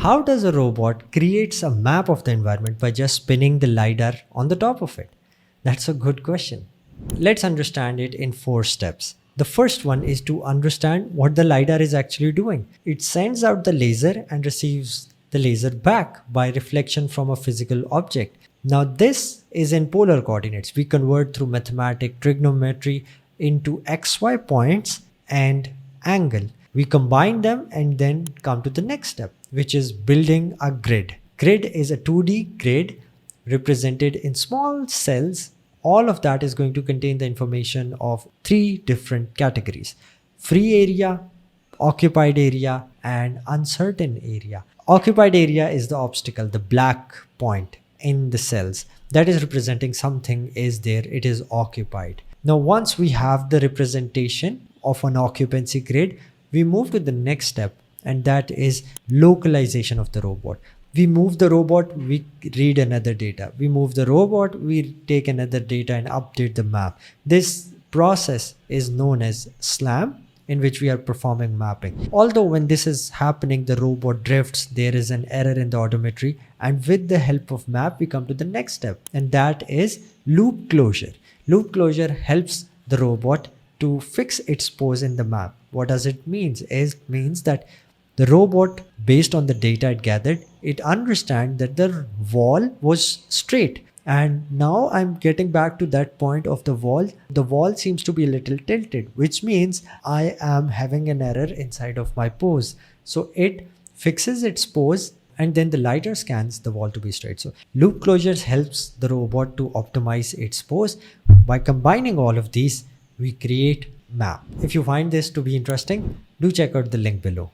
How does a robot creates a map of the environment by just spinning the LiDAR on the top of it? That's a good question. Let's understand it in 4 steps. The first one is to understand what the LiDAR is actually doing. It sends out the laser and receives the laser back by reflection from a physical object. Now this is in polar coordinates. We convert through mathematical trigonometry into XY points and angle. We combine them and then come to the next step, which is building a grid. Grid is a 2D grid represented in small cells. All of that is going to contain the information of 3 different categories: free area, occupied area, and uncertain area. Occupied area is the obstacle, the black point in the cells that is representing something is there, it is occupied. Now once we have the representation of an occupancy grid, we move to the next step, and that is localization of the robot. We move the robot, we read another data. We move the robot, we take another data and update the map. This process is known as SLAM, in which we are performing mapping. Although when this is happening, the robot drifts, there is an error in the odometry, and with the help of map, we come to the next step, and that is loop closure. Loop closure helps the robot to fix its pose in the map. What does it mean? It means that the robot, based on the data it gathered, it understands that the wall was straight. And now I'm getting back to that point of the wall. The wall seems to be a little tilted, which means I am having an error inside of my pose. So it fixes its pose, and then the LiDAR scans the wall to be straight. So loop closures helps the robot to optimize its pose. By combining all of these, we create map. If you find this to be interesting, do check out the link below.